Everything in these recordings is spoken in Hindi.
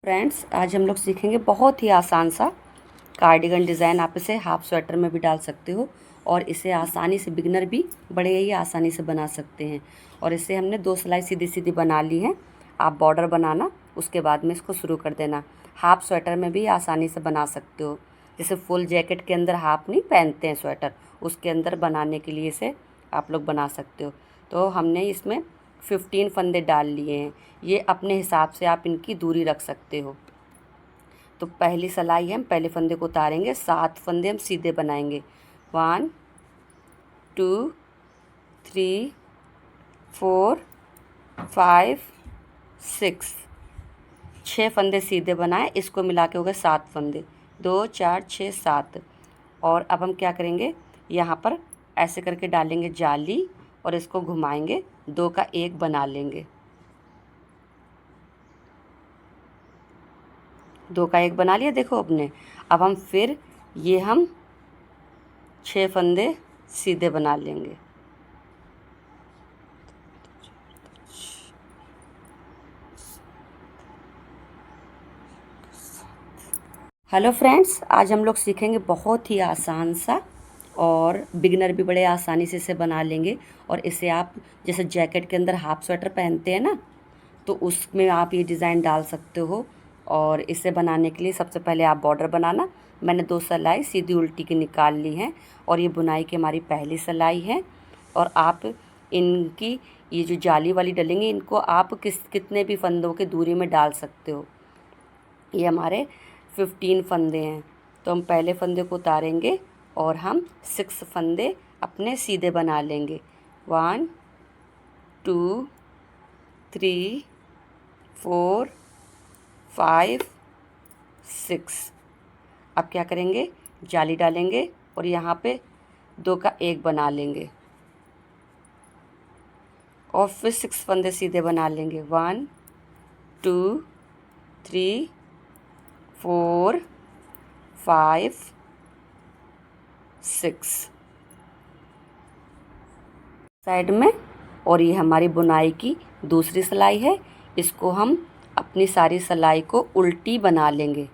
फ्रेंड्स, आज हम लोग सीखेंगे बहुत ही आसान सा कार्डिगन डिज़ाइन। आप इसे हाफ स्वेटर में भी डाल सकते हो और इसे आसानी से बिगनर भी बड़े ही आसानी से बना सकते हैं। और इसे हमने 2 सिलाई सीधी सीधी बना ली हैं। आप बॉर्डर बनाना, उसके बाद में इसको शुरू कर देना। हाफ स्वेटर में भी आसानी से बना सकते हो, जैसे फुल जैकेट के अंदर हाफ नहीं पहनते हैं स्वेटर, उसके अंदर बनाने के लिए इसे आप लोग बना सकते हो। तो हमने इसमें 15 फंदे डाल लिए हैं। ये अपने हिसाब से आप इनकी दूरी रख सकते हो। तो पहली सिलाई हम पहले फंदे को उतारेंगे, 7 फंदे हम सीधे बनाएंगे। 1 2 3 4 5 6 6 फंदे सीधे बनाए, इसको मिला के हो गए 7 फंदे। 2 4 6 7। और अब हम क्या करेंगे, यहाँ पर ऐसे करके डालेंगे जाली और इसको घुमाएंगे, 2 का 1 बना लेंगे। 2 का 1 बना लिया, देखो अपने। अब हम फिर ये हम 6 फंदे सीधे बना लेंगे। हेलो फ्रेंड्स, आज हम लोग सीखेंगे बहुत ही आसान सा, और बिगिनर भी बड़े आसानी से इसे बना लेंगे। और इसे आप जैसे जैकेट के अंदर हाफ स्वेटर पहनते हैं ना, तो उसमें आप ये डिज़ाइन डाल सकते हो। और इसे बनाने के लिए सबसे पहले आप बॉर्डर बनाना। मैंने 2 सिलाई सीधी उल्टी की निकाल ली हैं और ये बुनाई की हमारी पहली सिलाई है। और आप इनकी ये जो जाली वाली डलेंगे, इनको आप कितने भी फंदों के दूरी में डाल सकते हो। ये हमारे 15 फंदे हैं। तो हम पहले फंदे को उतारेंगे और हम 6 फंदे अपने सीधे बना लेंगे। 1 2 3 4 5 6। अब क्या करेंगे, जाली डालेंगे और यहाँ पे 2 का 1 बना लेंगे और फिर 6 फंदे सीधे बना लेंगे। 1 2 3 4 5 6 साइड में। और ये हमारी बुनाई की दूसरी सिलाई है। इसको हम अपनी सारी सिलाई को उल्टी बना लेंगे।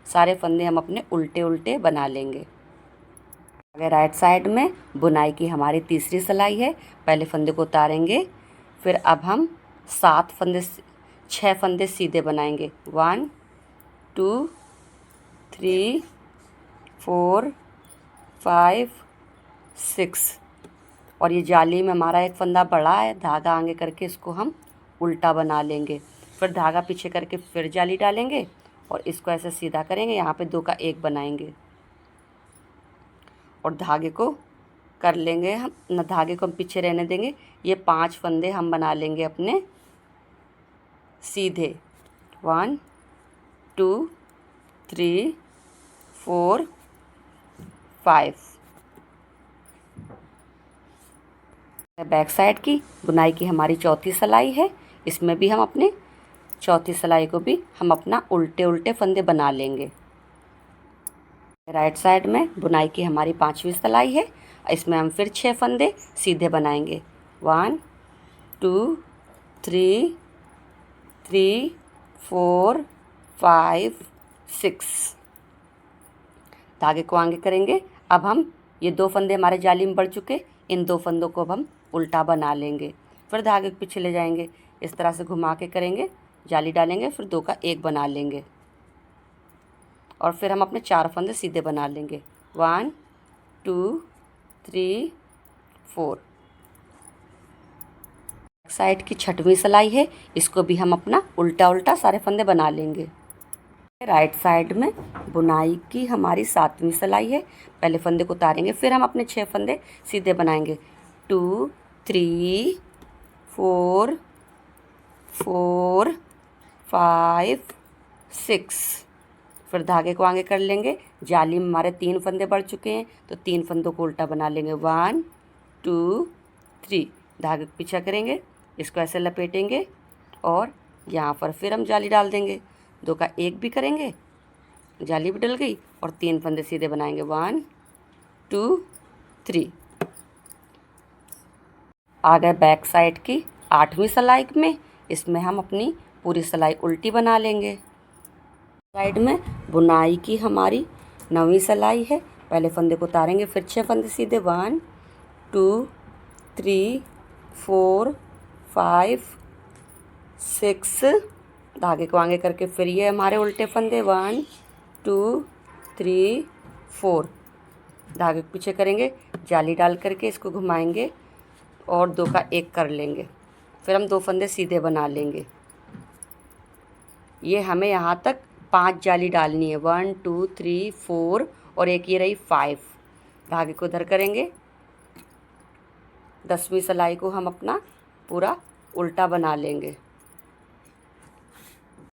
सारे फंदे हम अपने उल्टे उल्टे बना लेंगे। अगर राइट साइड में बुनाई की हमारी तीसरी सिलाई है। पहले फंदे को उतारेंगे, फिर अब हम 6 फंदे सीधे बनाएंगे। 1 2 3 4 5 6। और ये जाली में हमारा एक फंदा बड़ा है, धागा आगे करके इसको हम उल्टा बना लेंगे। फिर धागा पीछे करके फिर जाली डालेंगे और इसको ऐसे सीधा करेंगे। यहाँ पे 2 का 1 बनाएंगे और धागे को कर लेंगे हम न, धागे को हम पीछे रहने देंगे। ये 5 फंदे हम बना लेंगे अपने सीधे। 1 2 3 4 5। बैक साइड की बुनाई की हमारी चौथी सिलाई है। इसमें भी हम अपने चौथी सिलाई को भी हम अपना उल्टे उल्टे फंदे बना लेंगे। राइट साइड में बुनाई की हमारी 5वीं सिलाई है। इसमें हम फिर 6 फंदे सीधे बनाएंगे। 1 2 3 3 4 5 6। धागे को आगे करेंगे। अब हम ये 2 फंदे हमारे जाली में बढ़ चुके, इन 2 फंदों को अब हम उल्टा बना लेंगे। फिर धागे के पीछे ले जाएंगे, इस तरह से घुमा के करेंगे, जाली डालेंगे, फिर 2 का 1 बना लेंगे और फिर हम अपने 4 फंदे सीधे बना लेंगे। 1 2 3 4। साइड की 6वीं सिलाई है। इसको भी हम अपना उल्टा उल्टा सारे फंदे बना लेंगे। राइट साइड में बुनाई की हमारी 7वीं सिलाई है। पहले फंदे को उतारेंगे, फिर हम अपने 6 फंदे सीधे बनाएंगे। 2 3 4 4 5 6। फिर धागे को आगे कर लेंगे। जाली में हमारे 3 फंदे बढ़ चुके हैं, तो 3 फंदों को उल्टा बना लेंगे। 1 2 3। धागे को पीछा करेंगे, इसको ऐसे लपेटेंगे और यहाँ पर फिर हम जाली डाल देंगे। 2 का 1 भी करेंगे, जाली भी डल गई और 3 फंदे सीधे बनाएंगे। 1 2 3। आ गए बैक साइड की 8वीं सिलाई में। इसमें हम अपनी पूरी सिलाई उल्टी बना लेंगे। साइड में बुनाई की हमारी 9वीं सिलाई है। पहले फंदे को उतारेंगे, फिर 6 फंदे सीधे 1 2 3 4 5 6 धागे को आगे करके फिर ये हमारे उल्टे फंदे 1 2 3 4 धागे को पीछे करेंगे, जाली डाल करके इसको घुमाएंगे और 2 का 1 कर लेंगे। फिर हम 2 फंदे सीधे बना लेंगे। ये हमें यहाँ तक 5 जाली डालनी है, 1 2 3 4 और एक ये रही 5। धागे को इधर करेंगे, 10वीं सिलाई को हम अपना पूरा उल्टा बना लेंगे।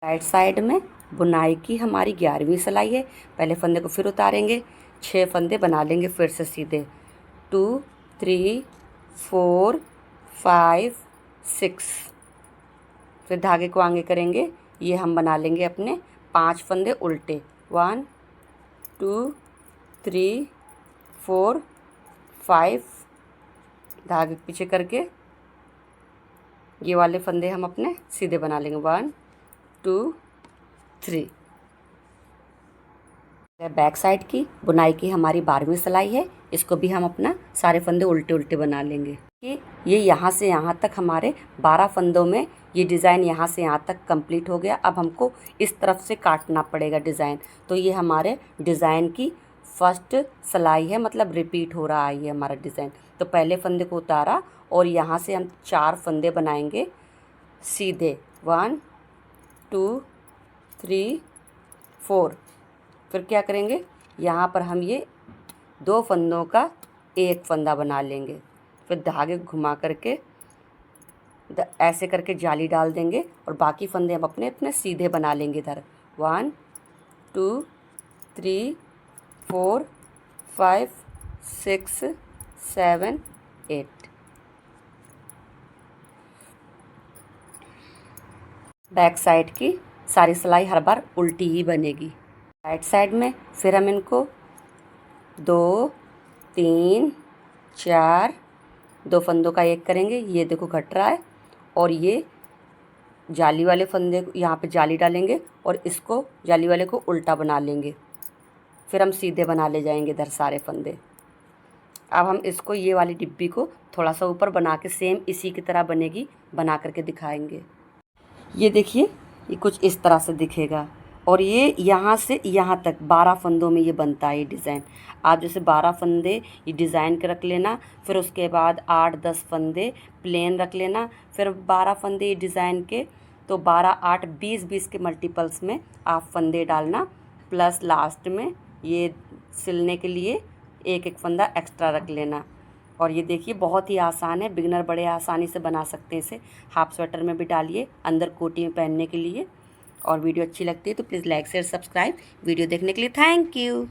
राइट साइड में बुनाई की हमारी 11वीं सिलाई है। पहले फंदे को फिर उतारेंगे, 6 फंदे बना लेंगे फिर से सीधे 2 3 4 5 6। फिर धागे को आगे करेंगे, ये हम बना लेंगे अपने 5 फंदे उल्टे 1 2 3 4 5। धागे पीछे करके ये वाले फंदे हम अपने सीधे बना लेंगे 1 2 3। बैक साइड की बुनाई की हमारी 12वीं सिलाई है। इसको भी हम अपना सारे फंदे उल्टे उल्टे बना लेंगे कि ये यहाँ से यहाँ तक हमारे 12 फंदों में ये डिज़ाइन यहाँ से यहाँ तक कंप्लीट हो गया। अब हमको इस तरफ से काटना पड़ेगा डिज़ाइन। तो ये हमारे डिज़ाइन की फर्स्ट सिलाई है, मतलब रिपीट हो रहा है ये हमारा डिज़ाइन। तो पहले फंदे को उतारा और यहाँ से हम 4 फंदे बनाएंगे सीधे 1 2 3 4। फिर क्या करेंगे, यहाँ पर हम ये 2 फंदों का 1 फंदा बना लेंगे। फिर धागे घुमा करके ऐसे करके जाली डाल देंगे और बाकी फंदे हम अपने अपने सीधे बना लेंगे इधर 1 2 3 4 5 6 7 8। बैक साइड की सारी सिलाई हर बार उल्टी ही बनेगी। राइट साइड में फिर हम इनको 2 3 4 2 फंदों का 1 करेंगे। ये देखो घट रहा है और ये जाली वाले फंदे यहाँ पे जाली डालेंगे और इसको जाली वाले को उल्टा बना लेंगे। फिर हम सीधे बना ले जाएंगे इधर सारे फंदे। अब हम इसको ये वाली डिब्बी को थोड़ा सा ऊपर बना के सेम इसी की तरह बनेगी, बना करके दिखाएंगे। ये देखिए, ये कुछ इस तरह से दिखेगा और ये यहाँ से यहाँ तक 12 फंदों में ये बनता है ये डिज़ाइन। आप जैसे 12 फंदे ये डिज़ाइन के रख लेना, फिर उसके बाद 8-10 फंदे प्लेन रख लेना, फिर 12 फंदे ये डिज़ाइन के। तो 12 8 20 के मल्टीपल्स में आप फंदे डालना, प्लस लास्ट में ये सिलने के लिए एक एक फंदा एक्स्ट्रा रख लेना। और ये देखिए बहुत ही आसान है, बिगनर बड़े आसानी से बना सकते हैं इसे। हाफ स्वेटर में भी डालिए, अंदर कोटी में पहनने के लिए। और वीडियो अच्छी लगती है तो please like share subscribe. Video देखने के लिए थैंक यू।